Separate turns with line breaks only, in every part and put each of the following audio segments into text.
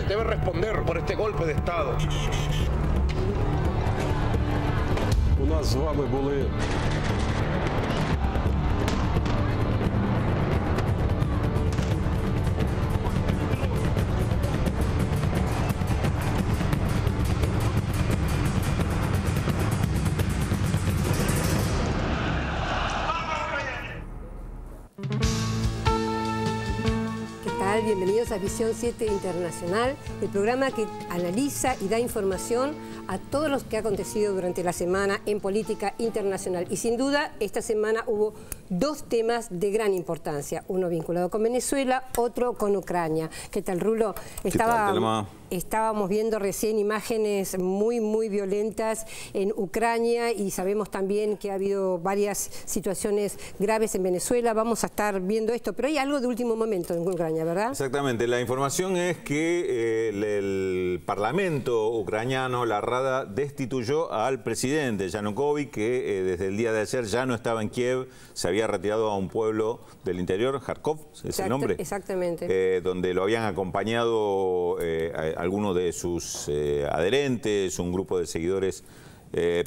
debe responder por este golpe de Estado.
У нас з вами були
Bienvenidos a Visión 7 Internacional, el programa que analiza y da información a todo lo que ha acontecido durante la semana en política internacional. Y sin duda, esta semana hubo dos temas de gran importancia, uno vinculado con Venezuela, otro con Ucrania. ¿Qué tal, Rulo? Estábamos viendo recién imágenes muy violentas en Ucrania y sabemos también que ha habido varias situaciones graves en Venezuela. Vamos a estar viendo esto, pero hay algo de último momento en Ucrania, ¿verdad?
Exactamente. La información es que el Parlamento ucraniano, la Rada, destituyó al presidente Yanukovych, que desde el día de ayer ya no estaba en Kiev, se había retirado a un pueblo del interior, Kharkov, ¿es el nombre?
Exactamente.
Donde lo habían acompañado algunos de sus adherentes, un grupo de seguidores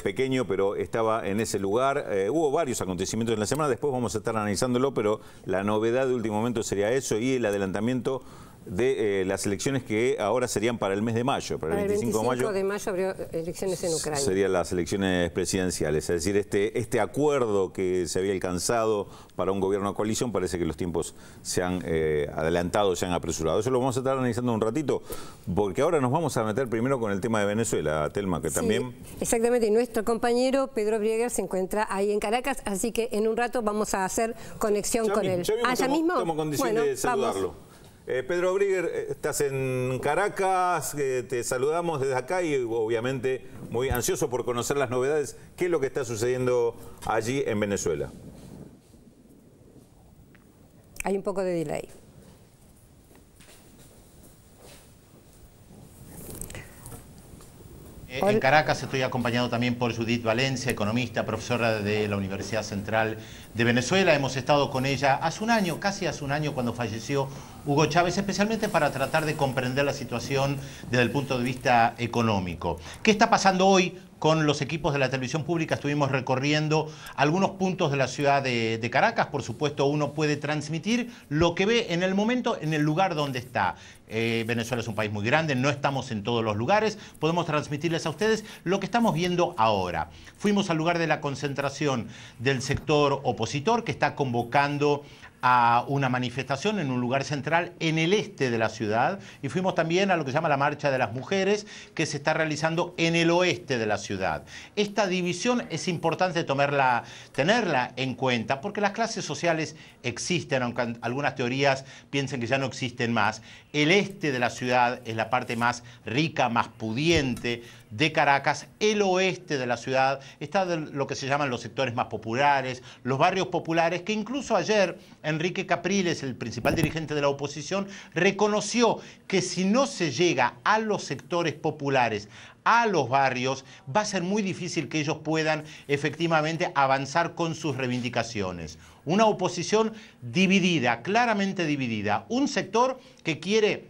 pequeño, pero estaba en ese lugar. Hubo varios acontecimientos en la semana, después vamos a estar analizándolo, pero la novedad de último momento sería eso y el adelantamiento de las elecciones que ahora serían para el mes de mayo, para el 25
de mayo habría elecciones en Ucrania.
Serían las elecciones presidenciales, es decir, este acuerdo que se había alcanzado para un gobierno de coalición, parece que los tiempos se han adelantado, se han apresurado. Eso lo vamos a estar analizando un ratito, porque ahora nos vamos a meter primero con el tema de Venezuela, Telma, que también...
Exactamente, y nuestro compañero Pedro Brieger se encuentra ahí en Caracas, así que en un rato vamos a hacer conexión con él.
¿Ya mismo? Tomo condición de saludarlo.
Vamos.
Pedro Brieger, estás en Caracas, te saludamos desde acá y obviamente muy ansioso por conocer las novedades. ¿Qué es lo que está sucediendo allí en Venezuela?
Hay un poco de delay.
En Caracas estoy acompañado también por Judith Valencia, economista, profesora de la Universidad Central de Venezuela. Hemos estado con ella hace un año, casi hace un año, cuando falleció Hugo Chávez, especialmente para tratar de comprender la situación desde el punto de vista económico. ¿Qué está pasando hoy? Con los equipos de la televisión pública estuvimos recorriendo algunos puntos de la ciudad de Caracas. Por supuesto, uno puede transmitir lo que ve en el momento, en el lugar donde está. Venezuela es un país muy grande, no estamos en todos los lugares. Podemos transmitirles a ustedes lo que estamos viendo ahora. Fuimos al lugar de la concentración del sector opositor, que está convocando a una manifestación en un lugar central en el este de la ciudad, y fuimos también a lo que se llama la Marcha de las Mujeres, que se está realizando en el oeste de la ciudad. Esta división es importante tenerla en cuenta, porque las clases sociales existen, aunque algunas teorías piensen que ya no existen más. El este de la ciudad es la parte más rica, más pudiente de Caracas. El oeste de la ciudad está de lo que se llaman los sectores más populares, los barrios populares, que incluso ayer Enrique Capriles, el principal dirigente de la oposición, reconoció que si no se llega a los sectores populares, a los barrios, va a ser muy difícil que ellos puedan efectivamente avanzar con sus reivindicaciones. Una oposición dividida, claramente dividida. Un sector que quiere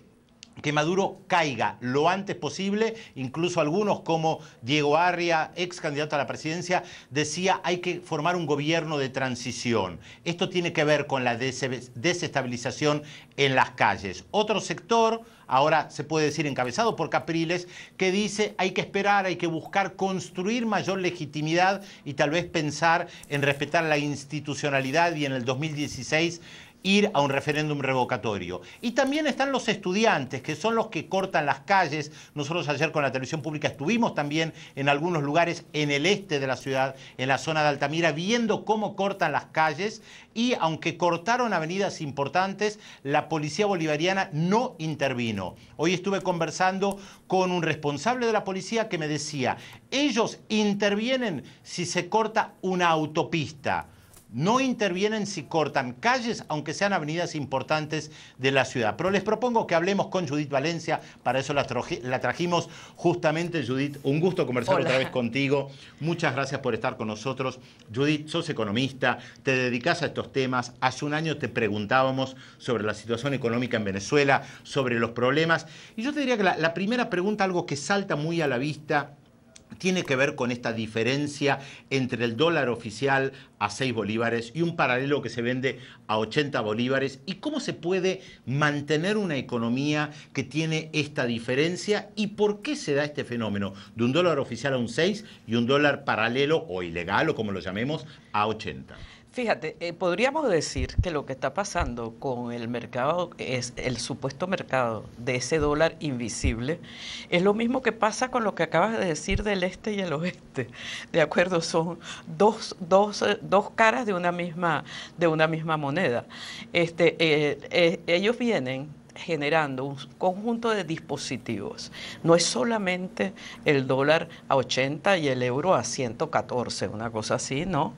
que Maduro caiga lo antes posible, incluso algunos como Diego Arria, ex candidato a la presidencia, decía hay que formar un gobierno de transición. Esto tiene que ver con la desestabilización en las calles. Otro sector, ahora se puede decir encabezado por Capriles, que dice hay que esperar, hay que buscar construir mayor legitimidad y tal vez pensar en respetar la institucionalidad y en el 2016 ir a un referéndum revocatorio. Y también están los estudiantes, que son los que cortan las calles. Nosotros ayer con la televisión pública estuvimos también en algunos lugares en el este de la ciudad, en la zona de Altamira, viendo cómo cortan las calles, y aunque cortaron avenidas importantes, la policía bolivariana no intervino. Hoy estuve conversando con un responsable de la policía que me decía, ellos intervienen si se corta una autopista, no intervienen si cortan calles, aunque sean avenidas importantes de la ciudad. Pero les propongo que hablemos con Judith Valencia, para eso la trajimos justamente. Judith, un gusto conversar otra vez contigo. Muchas gracias por estar con nosotros. Judith, sos economista, te dedicás a estos temas. Hace un año te preguntábamos sobre la situación económica en Venezuela, sobre los problemas. Y yo te diría que la primera pregunta, algo que salta muy a la vista, tiene que ver con esta diferencia entre el dólar oficial a 6 bolívares y un paralelo que se vende a 80 bolívares. ¿Y cómo se puede mantener una economía que tiene esta diferencia? ¿Y por qué se da este fenómeno de un dólar oficial a un 6 y un dólar paralelo o ilegal, o como lo llamemos, a 80?
Fíjate, podríamos decir que lo que está pasando con el mercado, es el supuesto mercado de ese dólar invisible, es lo mismo que pasa con lo que acabas de decir del este y el oeste. ¿De acuerdo? Son dos caras de una misma moneda. Ellos vienen generando un conjunto de dispositivos. No es solamente el dólar a 80 y el euro a 114, una cosa así, ¿no?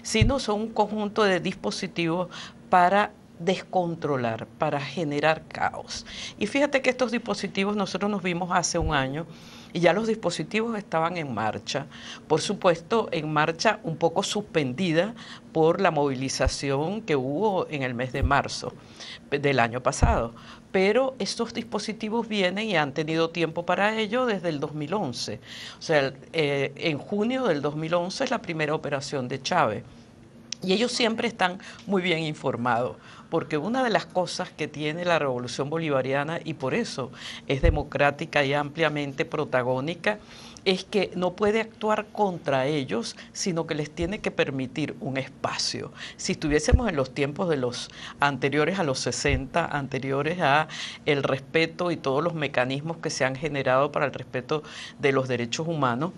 Sino son un conjunto de dispositivos para descontrolar, para generar caos. Y fíjate que estos dispositivos nosotros nos vimos hace un año y ya los dispositivos estaban en marcha. Por supuesto, en marcha un poco suspendida por la movilización que hubo en el mes de marzo del año pasado. Pero estos dispositivos vienen y han tenido tiempo para ello desde el 2011. O sea, en junio del 2011 es la primera operación de Chávez. Y ellos siempre están muy bien informados, porque una de las cosas que tiene la Revolución Bolivariana, y por eso es democrática y ampliamente protagónica, es que no puede actuar contra ellos, sino que les tiene que permitir un espacio. Si estuviésemos en los tiempos de los anteriores a los 60, anteriores a el respeto y todos los mecanismos que se han generado para el respeto de los derechos humanos,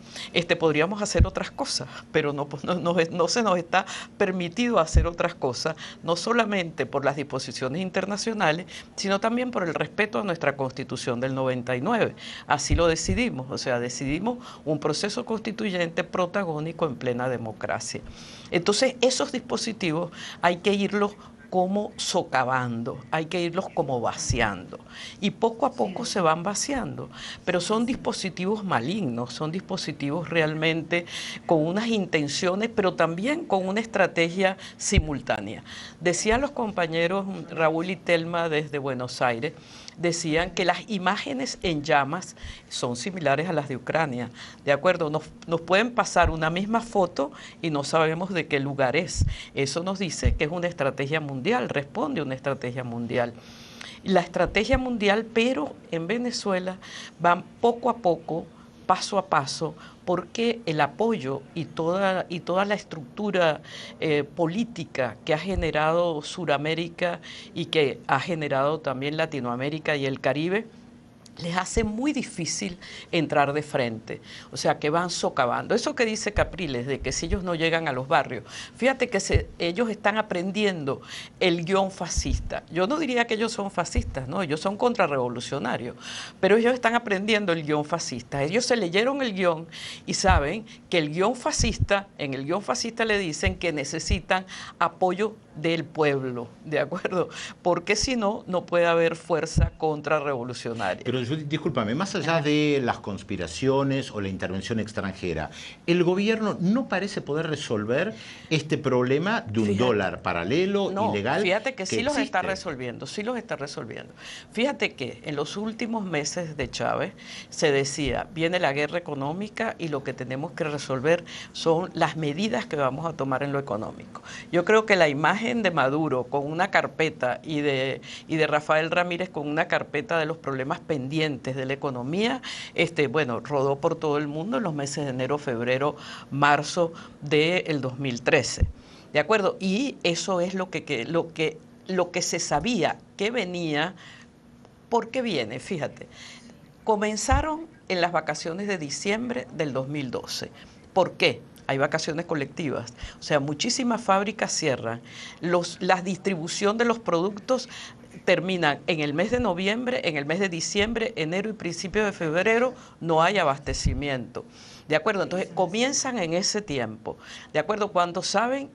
podríamos hacer otras cosas, pero no se nos está permitido hacer otras cosas, no solamente por las disposiciones internacionales, sino también por el respeto a nuestra Constitución del 99. Así lo decidimos, o sea, decidimos un proceso constituyente protagónico en plena democracia. Entonces, esos dispositivos hay que irlos como socavando, hay que irlos como vaciando. Y poco a poco se van vaciando, pero son dispositivos malignos, son dispositivos realmente con unas intenciones, pero también con una estrategia simultánea. Decían los compañeros Raúl y Telma desde Buenos Aires, decían que las imágenes en llamas son similares a las de Ucrania, ¿de acuerdo? Nos pueden pasar una misma foto y no sabemos de qué lugar es. Eso nos dice que es una estrategia mundial, responde a una estrategia mundial. La estrategia mundial, pero en Venezuela van poco a poco, paso a paso, porque el apoyo y toda la estructura política que ha generado Sudamérica y que ha generado también Latinoamérica y el Caribe, les hace muy difícil entrar de frente, o sea que van socavando. Eso que dice Capriles, de que si ellos no llegan a los barrios, fíjate que ellos están aprendiendo el guión fascista. Yo no diría que ellos son fascistas, no, ellos son contrarrevolucionarios, pero ellos están aprendiendo el guión fascista. Ellos se leyeron el guión y saben que el guión fascista, en el guión fascista le dicen que necesitan apoyo del pueblo, ¿de acuerdo? Porque si no, no puede haber fuerza contrarrevolucionaria.
Pero discúlpame, más allá de las conspiraciones o la intervención extranjera, el gobierno no parece poder resolver este problema de un dólar paralelo, ilegal.
Fíjate que sí los está resolviendo, sí los está resolviendo. Fíjate que en los últimos meses de Chávez se decía, viene la guerra económica y lo que tenemos que resolver son las medidas que vamos a tomar en lo económico. Yo creo que la imagen de Maduro con una carpeta y de Rafael Ramírez con una carpeta de los problemas pendientes de la economía, bueno, rodó por todo el mundo en los meses de enero, febrero, marzo del 2013. ¿De acuerdo? Y eso es lo que se sabía que venía. ¿Por qué viene? Fíjate, comenzaron en las vacaciones de diciembre del 2012. ¿Por qué? Hay vacaciones colectivas, o sea, muchísimas fábricas cierran, la distribución de los productos terminan en el mes de noviembre, en el mes de diciembre, enero y principio de febrero, no hay abastecimiento. ¿De acuerdo? Entonces comienzan en ese tiempo, ¿de acuerdo? Cuando saben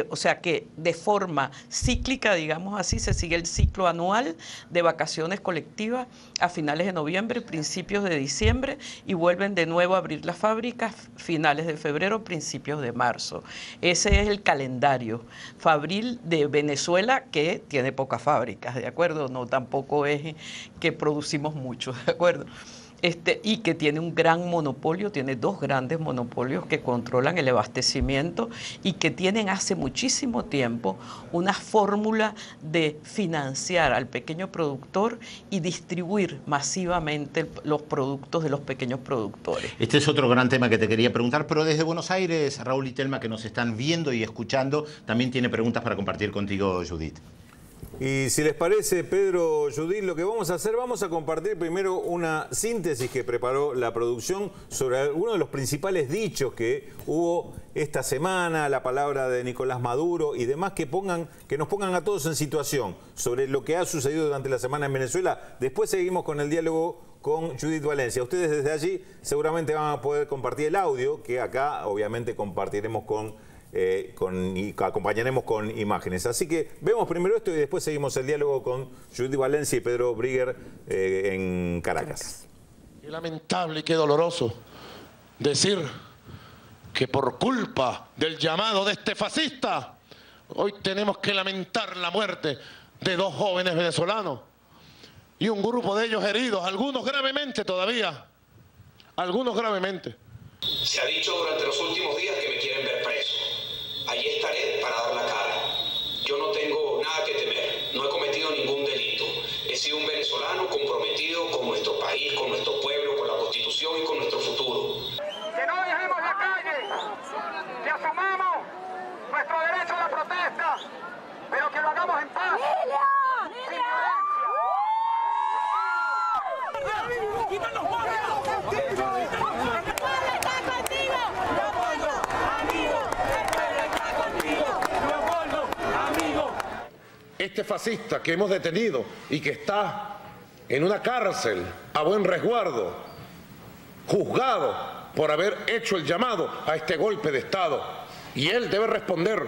o sea, que de forma cíclica, digamos así, se sigue el ciclo anual de vacaciones colectivas a finales de noviembre, principios de diciembre, y vuelven de nuevo a abrir las fábricas finales de febrero, principios de marzo. Ese es el calendario fabril de Venezuela, que tiene pocas fábricas, ¿de acuerdo? No, tampoco es que producimos mucho, ¿de acuerdo? Y que tiene un gran monopolio, tiene dos grandes monopolios que controlan el abastecimiento y que tienen hace muchísimo tiempo una fórmula de financiar al pequeño productor y distribuir masivamente los productos de los pequeños productores.
Este es otro gran tema que te quería preguntar, pero desde Buenos Aires, Raúl y Telma, que nos están viendo y escuchando, también tiene preguntas para compartir contigo, Judith.
Y si les parece, Pedro, Judith, lo que vamos a hacer, vamos a compartir primero una síntesis que preparó la producción sobre algunos de los principales dichos que hubo esta semana, la palabra de Nicolás Maduro y demás, que nos pongan a todos en situación sobre lo que ha sucedido durante la semana en Venezuela. Después seguimos con el diálogo con Judith Valencia. Ustedes desde allí seguramente van a poder compartir el audio, que acá obviamente compartiremos y acompañaremos con imágenes. Así que vemos primero esto y después seguimos el diálogo con Judith Valencia y Pedro Brigger en Caracas.
Qué lamentable y qué doloroso decir que por culpa del llamado de este fascista, hoy tenemos que lamentar la muerte de 2 jóvenes venezolanos y un grupo de ellos heridos, algunos gravemente todavía, algunos gravemente.
Se ha dicho durante los últimos días que me quieren ver preso. Allí estaré para dar la cara. Yo no tengo nada que temer, no he cometido ningún delito. He sido un venezolano comprometido con nuestro país, con nuestro pueblo, con la Constitución y con nuestro futuro.
Que no dejemos la calle, que asumamos nuestro derecho a la protesta, pero que lo hagamos en paz, sin
Este fascista que hemos detenido y que está en una cárcel a buen resguardo, juzgado por haber hecho el llamado a este golpe de Estado. Y él debe responder,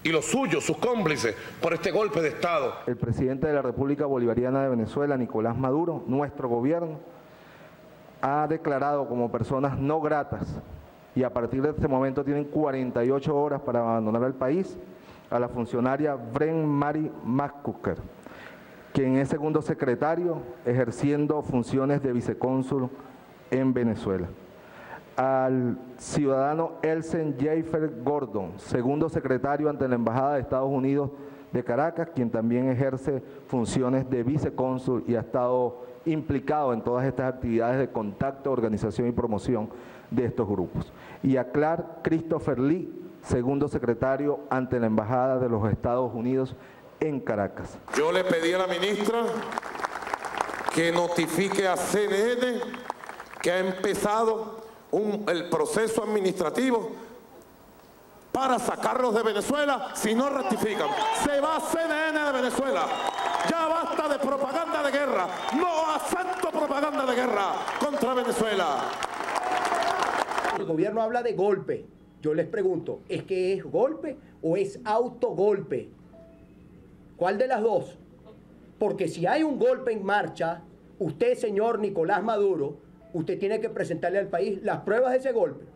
y los suyos, sus cómplices, por este golpe de Estado.
El presidente de la República Bolivariana de Venezuela, Nicolás Maduro, nuestro gobierno, ha declarado como personas no gratas y a partir de este momento tienen 48 horas para abandonar el país a la funcionaria Bren Mari McCusker, quien es segundo secretario ejerciendo funciones de vicecónsul en Venezuela. Al ciudadano Elsen Jaffer Gordon, segundo secretario ante la Embajada de Estados Unidos de Caracas, quien también ejerce funciones de vicecónsul y ha estado implicado en todas estas actividades de contacto, organización y promoción de estos grupos. Y a Clark Christopher Lee, segundo secretario ante la Embajada de los Estados Unidos en Caracas.
Yo le pedí a la ministra que notifique a CNN que ha empezado el proceso administrativo para sacarlos de Venezuela si no rectifican. Se va CNN de Venezuela. Ya basta de propaganda de guerra. No acepto propaganda de guerra contra Venezuela.
El gobierno habla de golpe. Yo les pregunto, ¿es que es golpe o es autogolpe? ¿Cuál de las dos? Porque si hay un golpe en marcha, usted, señor Nicolás Maduro, usted tiene que presentarle al país las pruebas de ese golpe.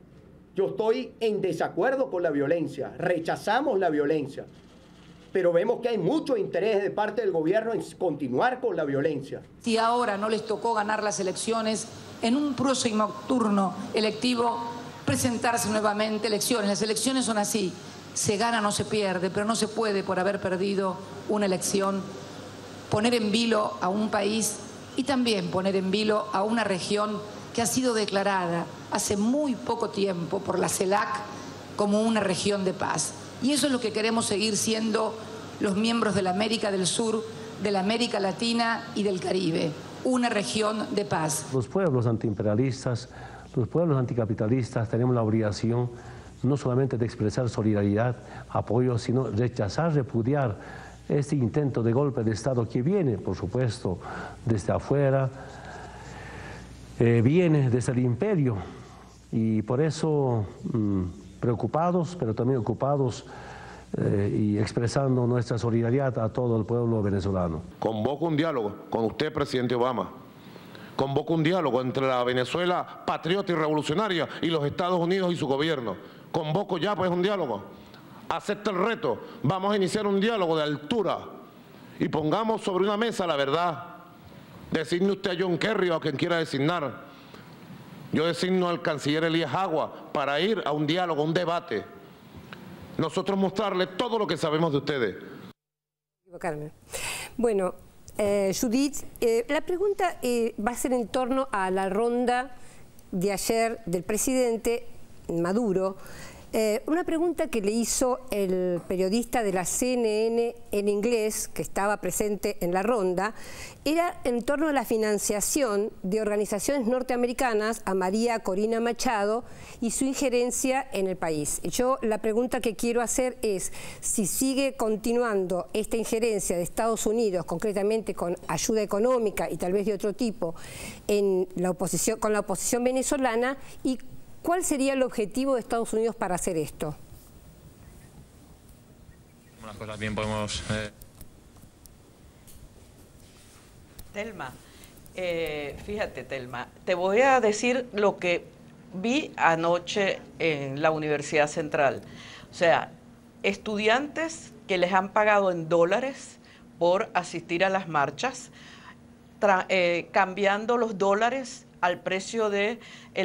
Yo estoy en desacuerdo con la violencia, rechazamos la violencia, pero vemos que hay mucho interés de parte del gobierno en continuar con la violencia.
Si ahora no les tocó ganar las elecciones, en un próximo turno electivo presentarse nuevamente elecciones. Las elecciones son así, se gana, no se pierde, pero no se puede, por haber perdido una elección, poner en vilo a un país y también poner en vilo a una región que ha sido declarada hace muy poco tiempo por la CELAC como una región de paz. Y eso es lo que queremos seguir siendo los miembros de la América del Sur, de la América Latina y del Caribe, una región de paz.
Los pueblos antiimperialistas, los pueblos anticapitalistas tenemos la obligación no solamente de expresar solidaridad, apoyo, sino rechazar, repudiar este intento de golpe de Estado que viene, por supuesto, desde afuera viene desde el imperio y por eso preocupados, pero también ocupados y expresando nuestra solidaridad a todo el pueblo venezolano.
Convoco un diálogo con usted, presidente Obama. Convoco un diálogo entre la Venezuela patriota y revolucionaria y los Estados Unidos y su gobierno. Convoco ya pues un diálogo. Acepta el reto. Vamos a iniciar un diálogo de altura y pongamos sobre una mesa la verdad. Designe usted a John Kerry o a quien quiera designar. Yo designo al canciller Elías Agua para ir a un diálogo, un debate. Nosotros mostrarle todo lo que sabemos de ustedes.
Bueno, Judith, la pregunta va a ser en torno a la ronda de ayer del presidente Maduro. Una pregunta que le hizo el periodista de la CNN en inglés, que estaba presente en la ronda, era en torno a la financiación de organizaciones norteamericanas a María Corina Machado y su injerencia en el país. Yo la pregunta que quiero hacer es si sigue continuando esta injerencia de Estados Unidos, concretamente con ayuda económica y tal vez de otro tipo, en la oposición, con la oposición venezolana, y ¿cuál sería el objetivo de Estados Unidos para hacer esto?
Las cosas bien podemos...
Telma, fíjate, Telma, te voy a decir lo que vi anoche en la Universidad Central. O sea, estudiantes que les han pagado en dólares por asistir a las marchas, cambiando los dólares al precio del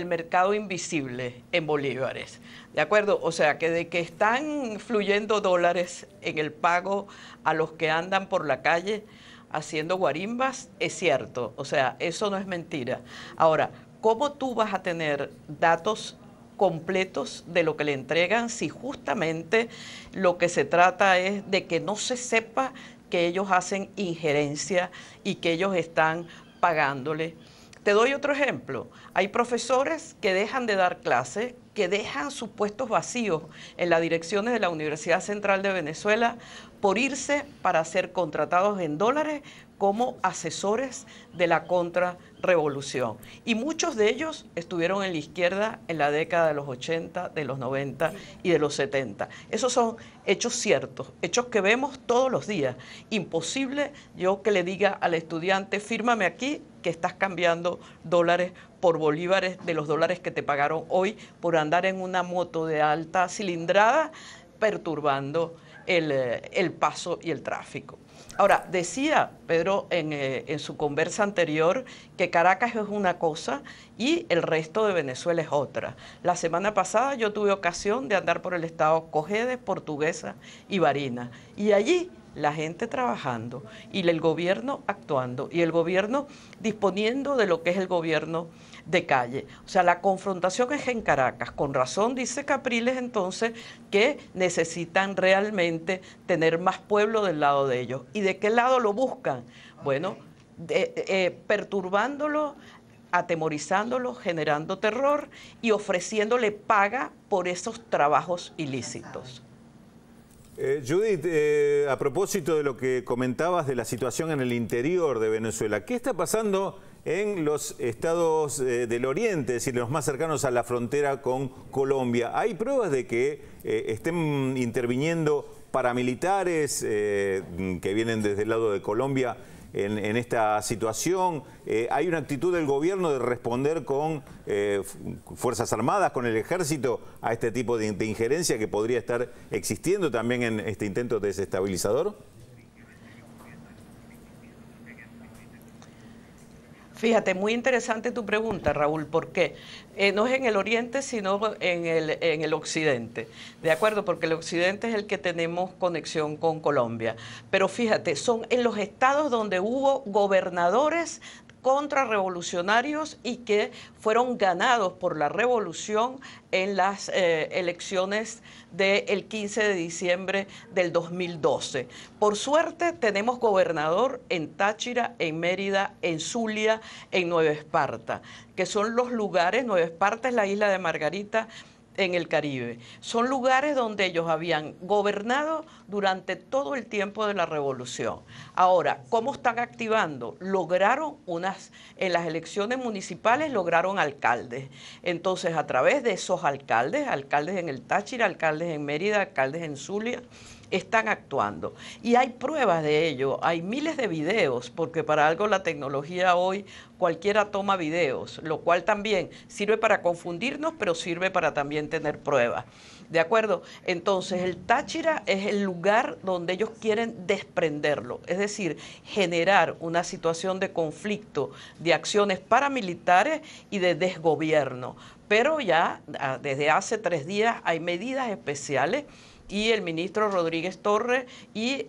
mercado invisible en bolívares, ¿de acuerdo? O sea, que de que están fluyendo dólares en el pago a los que andan por la calle haciendo guarimbas, es cierto, o sea, eso no es mentira. Ahora, ¿cómo tú vas a tener datos completos de lo que le entregan si justamente lo que se trata es de que no se sepa que ellos hacen injerencia y que ellos están pagándole? Te doy otro ejemplo. Hay profesores que dejan de dar clase, que dejan sus puestos vacíos en las direcciones de la Universidad Central de Venezuela por irse para ser contratados en dólares como asesores de la contrarrevolución. Y muchos de ellos estuvieron en la izquierda en la década de los 80, de los 90 y de los 70. Esos son hechos ciertos, hechos que vemos todos los días. Imposible yo que le diga al estudiante, fírmame aquí que estás cambiando dólares por bolívares de los dólares que te pagaron hoy por andar en una moto de alta cilindrada perturbando el paso y el tráfico. Ahora, decía Pedro en su conversa anterior que Caracas es una cosa y el resto de Venezuela es otra. La semana pasada yo tuve ocasión de andar por el estado Cojedes, Portuguesa y Barinas, y allí la gente trabajando y el gobierno actuando y el gobierno disponiendo de lo que es el gobierno de calle. O sea, la confrontación es en Caracas. Con razón dice Capriles entonces que necesitan realmente tener más pueblo del lado de ellos. ¿Y de qué lado lo buscan? Bueno, perturbándolo, atemorizándolo, generando terror y ofreciéndole paga por esos trabajos ilícitos.
Judith, a propósito de lo que comentabas de la situación en el interior de Venezuela, ¿qué está pasando en los estados del oriente, es decir, los más cercanos a la frontera con Colombia? ¿Hay pruebas de que estén interviniendo paramilitares que vienen desde el lado de Colombia en esta situación? ¿Hay una actitud del gobierno de responder con Fuerzas Armadas, con el ejército, a este tipo de injerencia que podría estar existiendo también en este intento desestabilizador?
Fíjate, muy interesante tu pregunta, Raúl, porque no es en el oriente, sino en el occidente, ¿de acuerdo? Porque el occidente es el que tenemos conexión con Colombia. Pero fíjate, son en los estados donde hubo gobernadores contrarrevolucionarios y que fueron ganados por la revolución en las elecciones del 15 de diciembre del 2012. Por suerte tenemos gobernador en Táchira, en Mérida, en Zulia, en Nueva Esparta, que son los lugares. Nueva Esparta es la isla de Margarita, en el Caribe. Son lugares donde ellos habían gobernado durante todo el tiempo de la revolución. Ahora, ¿cómo están activando? Lograron en las elecciones municipales lograron alcaldes. Entonces, a través de esos alcaldes en el Táchira, alcaldes en Mérida, alcaldes en Zulia, están actuando. Y hay pruebas de ello, hay miles de videos, porque para algo la tecnología hoy cualquiera toma videos, lo cual también sirve para confundirnos, pero sirve para también tener pruebas. ¿De acuerdo? Entonces, el Táchira es el lugar donde ellos quieren desprenderlo, es decir, generar una situación de conflicto, de acciones paramilitares y de desgobierno. Pero ya desde hace 3 días hay medidas especiales y el ministro Rodríguez Torres y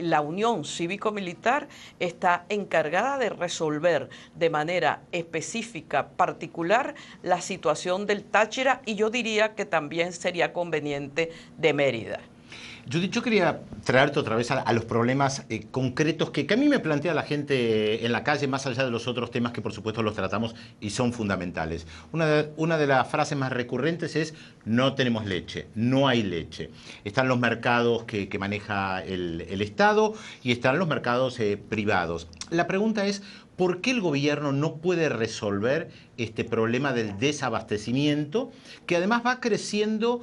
la Unión Cívico-Militar está encargada de resolver de manera específica, particular, la situación del Táchira, y yo diría que también sería conveniente de Mérida.
Yo quería traerte otra vez a los problemas concretos que a mí me plantea la gente en la calle, más allá de los otros temas que por supuesto los tratamos y son fundamentales. Una de las frases más recurrentes es: no tenemos leche, no hay leche. Están los mercados que maneja el Estado y están los mercados privados. La pregunta es: ¿por qué el gobierno no puede resolver este problema del desabastecimiento, que además va creciendo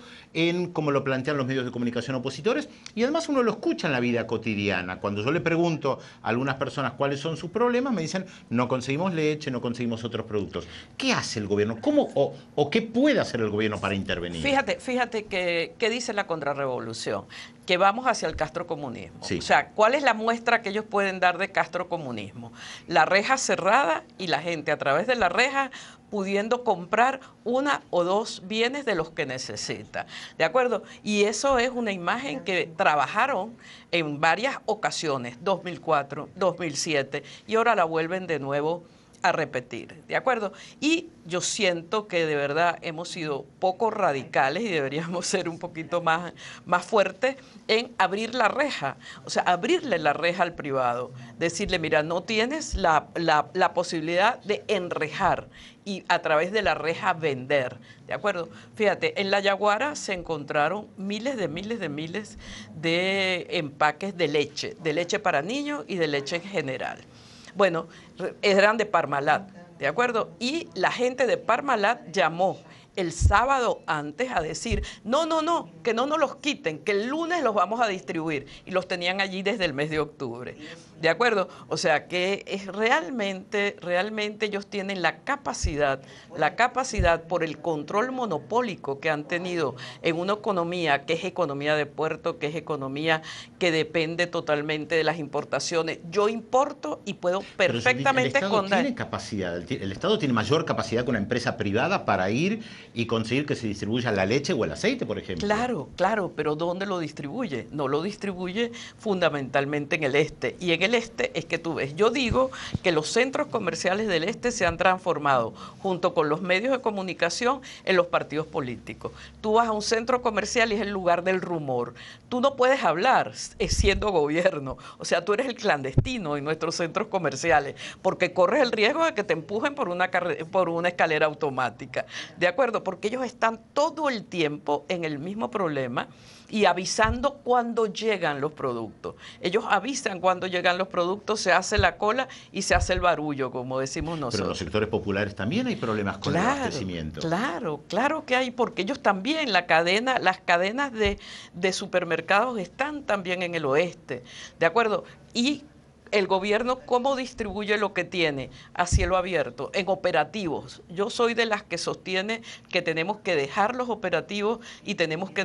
como lo plantean los medios de comunicación opositores, y además uno lo escucha en la vida cotidiana? Cuando yo le pregunto a algunas personas cuáles son sus problemas, me dicen: no conseguimos leche, no conseguimos otros productos. ¿Qué hace el gobierno? ¿Cómo o qué puede hacer el gobierno para intervenir?
Fíjate que dice la contrarrevolución, que vamos hacia el castrocomunismo.
Sí.
O sea, ¿cuál es la muestra que ellos pueden dar de castrocomunismo? La reja cerrada y la gente a través de la reja pudiendo comprar 1 o 2 bienes de los que necesita, ¿de acuerdo? Y eso es una imagen que trabajaron en varias ocasiones, 2004, 2007, y ahora la vuelven de nuevo a repetir, ¿de acuerdo? Y yo siento que de verdad hemos sido poco radicales y deberíamos ser un poquito más fuertes en abrir la reja, o sea, abrirle la reja al privado, decirle: mira, no tienes la posibilidad de enrejar y a través de la reja vender, ¿de acuerdo? Fíjate, en La Yaguara se encontraron miles de empaques de leche para niños y de leche en general. Bueno, eran de Parmalat, ¿de acuerdo? Y la gente de Parmalat llamó el sábado antes a decir: no, que no nos los quiten, que el lunes los vamos a distribuir. Y los tenían allí desde el mes de octubre, ¿de acuerdo? O sea que es realmente ellos tienen la capacidad por el control monopólico que han tenido en una economía que es economía de puerto, que es economía que depende totalmente de las importaciones. Yo importo y puedo perfectamente
esconder. El Estado tiene capacidad, el Estado tiene mayor capacidad que una empresa privada para ir y conseguir que se distribuya la leche o el aceite, por ejemplo.
Claro, pero ¿dónde lo distribuye? No lo distribuye fundamentalmente en el este. Y en el este es que tú ves. Yo digo que los centros comerciales del este se han transformado, junto con los medios de comunicación, en los partidos políticos. Tú vas a un centro comercial y es el lugar del rumor. Tú no puedes hablar siendo gobierno. O sea, tú eres el clandestino en nuestros centros comerciales, porque corres el riesgo de que te empujen por una escalera automática. ¿De acuerdo? Porque ellos están todo el tiempo en el mismo problema y avisando cuando llegan los productos. Ellos avisan cuando llegan los productos, se hace la cola y se hace el barullo, como decimos nosotros.
Pero en los sectores populares también hay problemas con el abastecimiento. Claro que hay, porque ellos también, las cadenas de supermercados están también en el oeste, ¿de acuerdo? Y el gobierno, ¿cómo distribuye lo que tiene? A cielo abierto, en operativos. Yo soy de las que sostiene que tenemos que dejar los operativos y tenemos que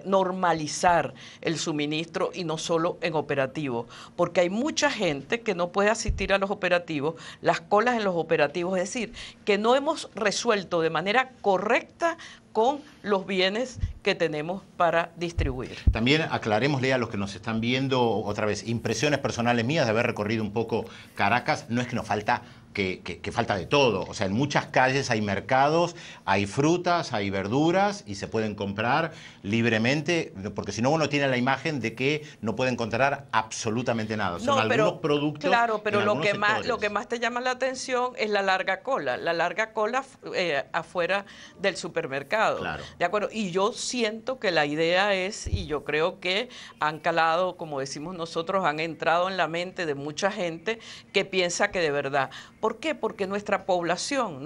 normalizar el suministro, y no solo en operativos, porque hay mucha gente que no puede asistir a los operativos, las colas en los operativos, es decir, que no hemos resuelto de manera correcta con los bienes que tenemos para distribuir. También aclarémosle a los que nos están viendo, otra vez, impresiones personales mías de haber recorrido un poco Caracas. No es que nos falta que falta de todo. O sea, en muchas calles hay mercados, hay frutas, hay verduras y se pueden comprar libremente, porque si no uno tiene la imagen de que no puede encontrar absolutamente nada. Son algunos productos.
Claro, pero lo que
sectores.
más te llama la atención es la larga cola afuera del supermercado.
Claro.
¿De acuerdo? Y yo siento que la idea es, y yo creo que han calado, como decimos nosotros, han entrado en la mente de mucha gente que piensa que de verdad. ¿Por qué? Porque nuestra población,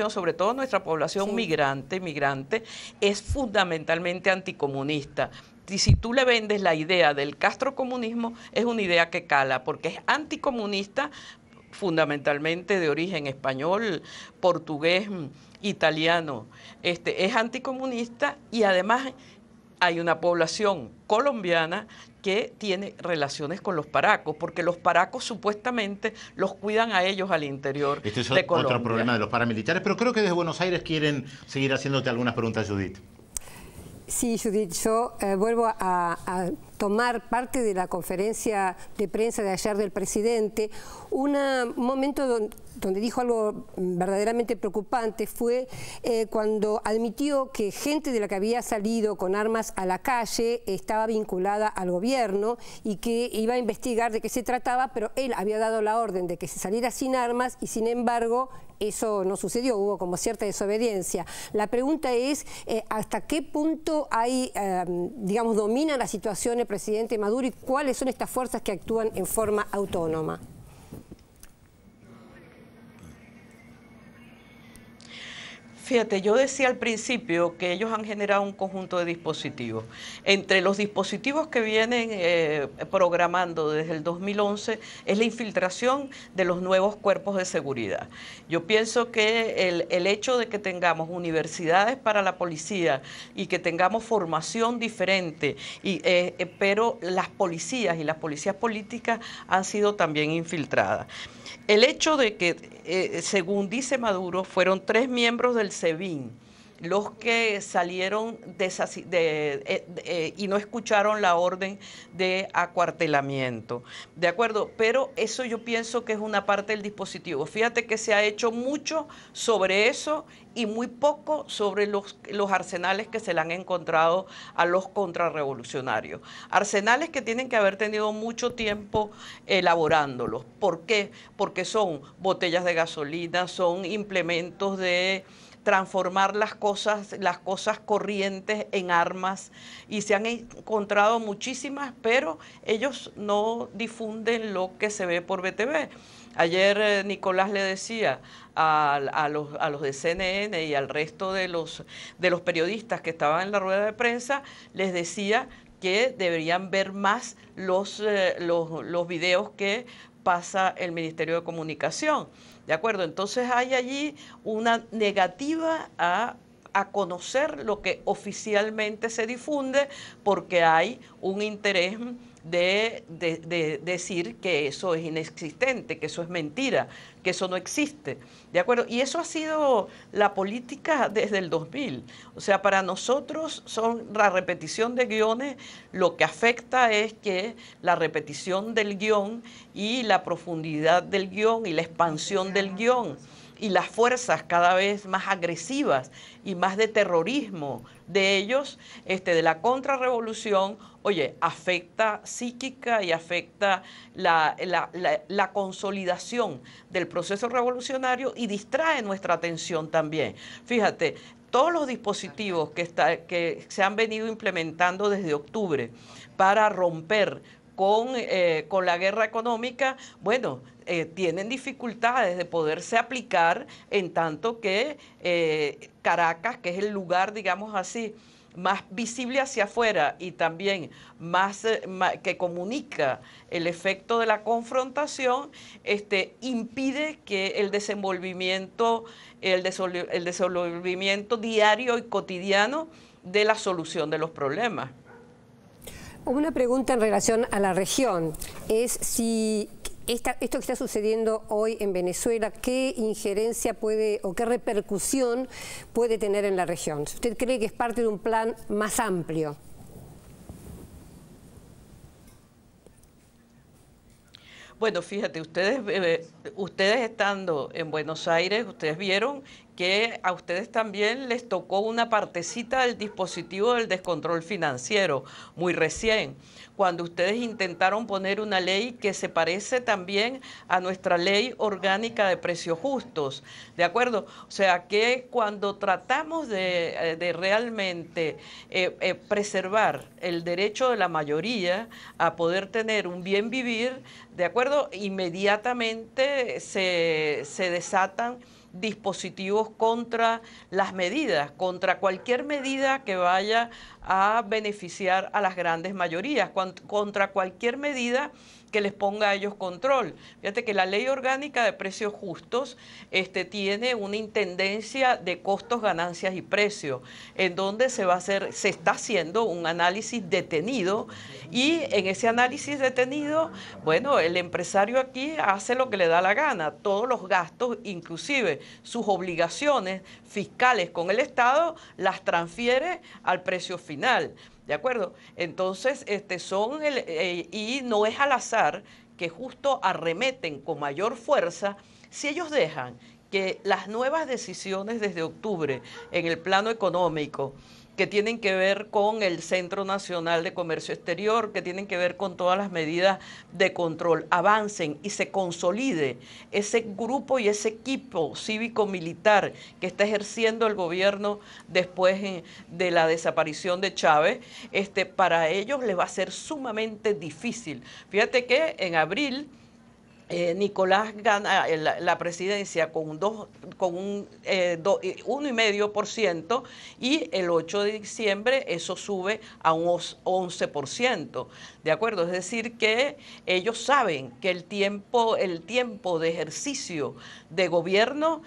sobre todo nuestra población migrante, es fundamentalmente anticomunista. Y si tú le vendes la idea del castrocomunismo, es una idea que cala, porque es anticomunista, fundamentalmente de origen español, portugués, italiano. Es anticomunista y además hay una población colombiana que tiene relaciones con los paracos, porque los paracos supuestamente los cuidan a ellos al interior
Este es
de Colombia.
otro problema de los paramilitares, pero creo que desde Buenos Aires quieren seguir haciéndote algunas preguntas, Judith.
Sí, Judith, yo vuelvo a tomar parte de la conferencia de prensa de ayer del presidente. Un momento donde dijo algo verdaderamente preocupante fue cuando admitió que gente de la que había salido con armas a la calle estaba vinculada al gobierno y que iba a investigar de qué se trataba, pero él había dado la orden de que se saliera sin armas y sin embargo eso no sucedió, hubo como cierta desobediencia. La pregunta es, ¿hasta qué punto hay, digamos, domina la situación el presidente Maduro y cuáles son estas fuerzas que actúan en forma autónoma?
Fíjate, yo decía al principio que ellos han generado un conjunto de dispositivos. Entre los dispositivos que vienen programando desde el 2011 es la infiltración de los nuevos cuerpos de seguridad. Yo pienso que el hecho de que tengamos universidades para la policía y que tengamos formación diferente, pero las policías y las policías políticas han sido también infiltradas. El hecho de que, según dice Maduro, fueron 3 miembros del SEBIN los que salieron y no escucharon la orden de acuartelamiento, ¿de acuerdo? Pero eso yo pienso que es una parte del dispositivo. Fíjate que se ha hecho mucho sobre eso y muy poco sobre los arsenales que se le han encontrado a los contrarrevolucionarios. Arsenales que tienen que haber tenido mucho tiempo elaborándolos. ¿Por qué? Porque son botellas de gasolina, son implementos de transformar las cosas corrientes en armas y se han encontrado muchísimas, pero ellos no difunden lo que se ve por BTV. Ayer Nicolás le decía a los de CNN y al resto de los periodistas que estaban en la rueda de prensa, les decía que deberían ver más los videos que pasa el Ministerio de Comunicación. ¿De acuerdo? Entonces hay allí una negativa a conocer lo que oficialmente se difunde porque hay un interés de decir que eso es inexistente, que eso es mentira, que eso no existe, ¿de acuerdo? Y eso ha sido la política desde el 2000. O sea, para nosotros la repetición de guiones, lo que afecta es que la repetición del guión y la profundidad del guión y la expansión del guión y las fuerzas cada vez más agresivas y más de terrorismo de ellos, de la contrarrevolución, oye, afecta psíquica y afecta la consolidación del proceso revolucionario y distrae nuestra atención también. Fíjate, todos los dispositivos que se han venido implementando desde octubre para romper con la guerra económica, bueno, tienen dificultades de poderse aplicar en tanto que Caracas, que es el lugar, digamos así, más visible hacia afuera y también más que comunica el efecto de la confrontación, impide que el desenvolvimiento diario y cotidiano de la solución de los problemas.
Una pregunta en relación a la región es si esto que está sucediendo hoy en Venezuela, ¿qué injerencia puede o qué repercusión puede tener en la región? ¿Usted cree que es parte de un plan más amplio?
Bueno, fíjate, ustedes estando en Buenos Aires, ustedes vieron que a ustedes también les tocó una partecita del dispositivo del descontrol financiero, muy recién, cuando ustedes intentaron poner una ley que se parece también a nuestra ley orgánica de precios justos, ¿de acuerdo? O sea, que cuando tratamos de realmente preservar el derecho de la mayoría a poder tener un bien vivir, ¿de acuerdo? Inmediatamente se desatan dispositivos contra las medidas, contra cualquier medida que vaya a beneficiar a las grandes mayorías, contra cualquier medida que les ponga a ellos control. Fíjate que la ley orgánica de precios justos tiene una intendencia de costos, ganancias y precios, en donde se está haciendo un análisis detenido, y en ese análisis detenido, bueno, el empresario aquí hace lo que le da la gana, todos los gastos, inclusive sus obligaciones fiscales con el Estado, las transfiere al precio final. ¿De acuerdo? Entonces, y no es al azar que justo arremeten con mayor fuerza si ellos dejan que las nuevas decisiones desde octubre en el plano económico, que tienen que ver con el Centro Nacional de Comercio Exterior, que tienen que ver con todas las medidas de control, avancen y se consolide ese grupo y ese equipo cívico-militar que está ejerciendo el gobierno después de la desaparición de Chávez, para ellos les va a ser sumamente difícil. Fíjate que en abril Nicolás gana la presidencia con un 1,5%, y el 8 de diciembre eso sube a un 11%, ¿de acuerdo? Es decir, que ellos saben que el tiempo de ejercicio de gobierno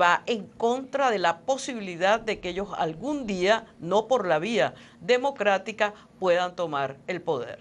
va en contra de la posibilidad de que ellos algún día, no por la vía democrática, puedan tomar el poder.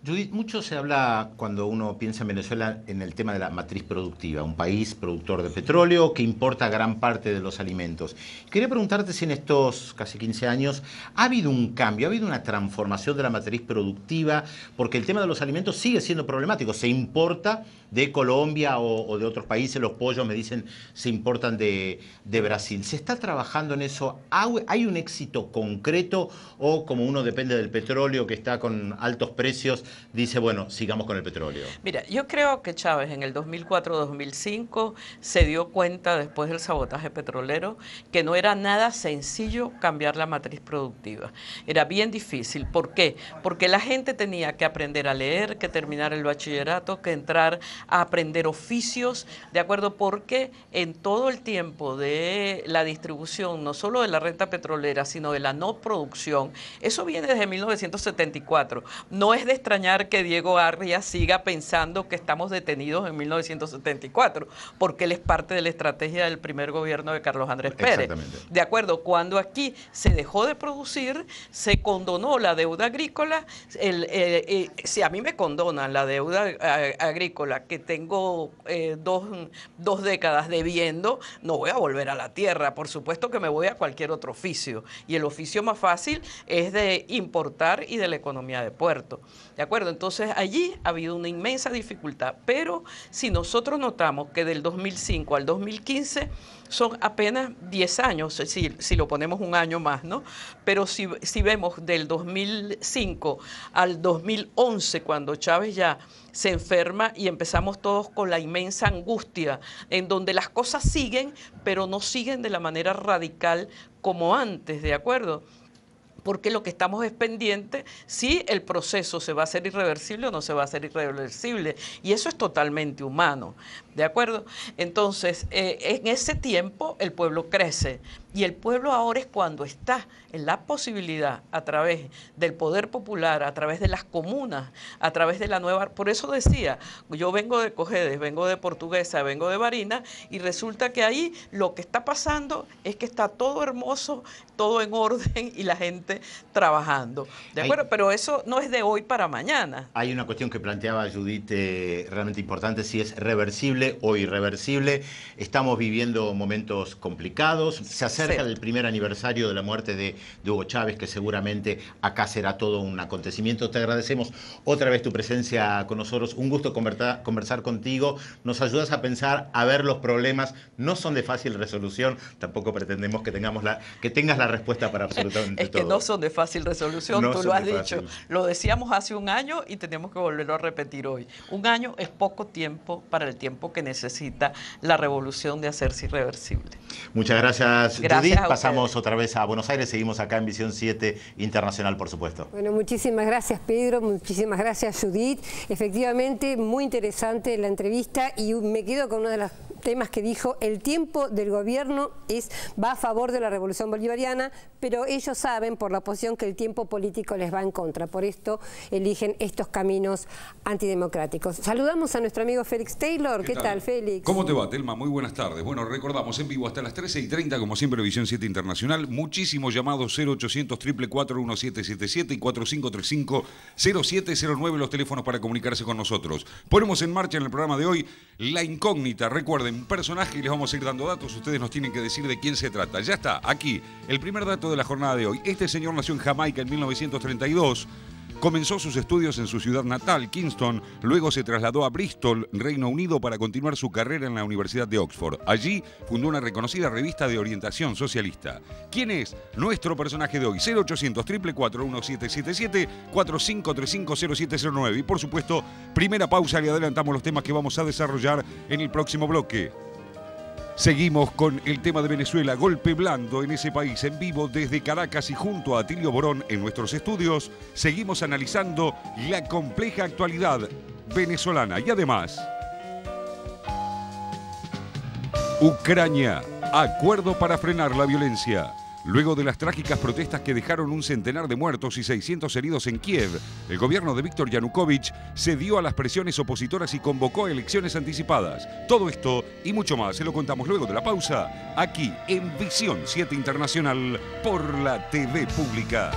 Judith, mucho se habla cuando uno piensa en Venezuela en el tema de la matriz productiva, un país productor de petróleo que importa gran parte de los alimentos. Quería preguntarte si en estos casi 15 años ha habido un cambio, ha habido una transformación de la matriz productiva, porque el tema de los alimentos sigue siendo problemático. Se importa de Colombia o de otros países, los pollos me dicen se importan de Brasil. ¿Se está trabajando en eso? ¿Hay un éxito concreto o como uno depende del petróleo que está con altos precios, dice, bueno, sigamos con el petróleo?
Mira, yo creo que Chávez en el 2004-2005 se dio cuenta, después del sabotaje petrolero, que no era nada sencillo cambiar la matriz productiva. Era bien difícil. ¿Por qué? Porque la gente tenía que aprender a leer, que terminar el bachillerato, que entrar a aprender oficios, ¿de acuerdo? Porque en todo el tiempo de la distribución, no solo de la renta petrolera, sino de la no producción, eso viene desde 1974. No es de extrañar que Diego Arias siga pensando que estamos detenidos en 1974, porque él es parte de la estrategia del primer gobierno de Carlos Andrés Pérez. De acuerdo, cuando aquí se dejó de producir, se condonó la deuda agrícola. Si a mí me condonan la deuda agrícola, que tengo dos décadas debiendo, no voy a volver a la tierra. Por supuesto que me voy a cualquier otro oficio. Y el oficio más fácil es de importar y de la economía de puerto. ¿De acuerdo? Entonces allí ha habido una inmensa dificultad. Pero si nosotros notamos que del 2005 al 2015 son apenas 10 años, si lo ponemos un año más, ¿no? Pero si vemos del 2005 al 2011, cuando Chávez ya se enferma y empezamos todos con la inmensa angustia, en donde las cosas siguen, pero no siguen de la manera radical como antes, ¿de acuerdo? Porque lo que estamos es pendiente si el proceso se va a hacer irreversible o no se va a hacer irreversible. Y eso es totalmente humano, ¿de acuerdo? Entonces, en ese tiempo el pueblo crece. Y el pueblo ahora es cuando está en la posibilidad, a través del poder popular, a través de las comunas, a través de la nueva... Por eso decía, yo vengo de Cojedes, vengo de Portuguesa, vengo de Barinas, y resulta que ahí lo que está pasando es que está todo hermoso, todo en orden, y la gente fuerte trabajando. ¿De acuerdo? Pero eso no es de hoy para mañana.
Hay una cuestión que planteaba Judith realmente importante, si es reversible o irreversible. Estamos viviendo momentos complicados. Se acerca el primer aniversario de la muerte de Hugo Chávez, que seguramente acá será todo un acontecimiento. Te agradecemos otra vez tu presencia con nosotros. Un gusto conversar contigo. Nos ayudas a pensar, a ver los problemas. No son de fácil resolución. Tampoco pretendemos que tengas la respuesta para absolutamente todo.
Es que no son de fácil resolución, tú lo has dicho. Lo decíamos hace un año y tenemos que volverlo a repetir hoy. Un año es poco tiempo para el tiempo que necesita la revolución de hacerse irreversible.
Muchas gracias, Judith. Pasamos otra vez a Buenos Aires. Seguimos acá en Visión 7 Internacional, por supuesto.
Bueno, muchísimas gracias, Pedro. Muchísimas gracias, Judith. Efectivamente, muy interesante la entrevista y me quedo con uno de los temas que dijo: el tiempo del gobierno va a favor de la revolución bolivariana, pero ellos saben por la oposición que el tiempo político les va en contra. Por esto eligen estos caminos antidemocráticos. Saludamos a nuestro amigo Félix Taylor. ¿Qué tal, Félix?
¿Cómo te va, Telma? Muy buenas tardes. Bueno, recordamos en vivo hasta las 13:30, como siempre, Visión 7 Internacional. Muchísimos llamados: 0800 444 1777 y 4535-0709, los teléfonos para comunicarse con nosotros. Ponemos en marcha en el programa de hoy la incógnita. Recuerden, un personaje y les vamos a ir dando datos. Ustedes nos tienen que decir de quién se trata. Ya está, aquí, el primer dato de la jornada de hoy. Este señor nació en Jamaica en 1932. Comenzó sus estudios en su ciudad natal, Kingston, luego se trasladó a Bristol, Reino Unido, para continuar su carrera en la Universidad de Oxford. Allí fundó una reconocida revista de orientación socialista. ¿Quién es nuestro personaje de hoy? 0800 444 1777 4535-0709. Y por supuesto, primera pausa, le adelantamos los temas que vamos a desarrollar en el próximo bloque. Seguimos con el tema de Venezuela, golpe blando en ese país, en vivo desde Caracas y junto a Atilio Borón en nuestros estudios. Seguimos analizando la compleja actualidad venezolana y además, Ucrania, acuerdo para frenar la violencia. Luego de las trágicas protestas que dejaron un centenar de muertos y 600 heridos en Kiev, el gobierno de Víctor Yanukovych cedió a las presiones opositoras y convocó a elecciones anticipadas. Todo esto y mucho más se lo contamos luego de la pausa, aquí en Visión 7 Internacional por la TV Pública.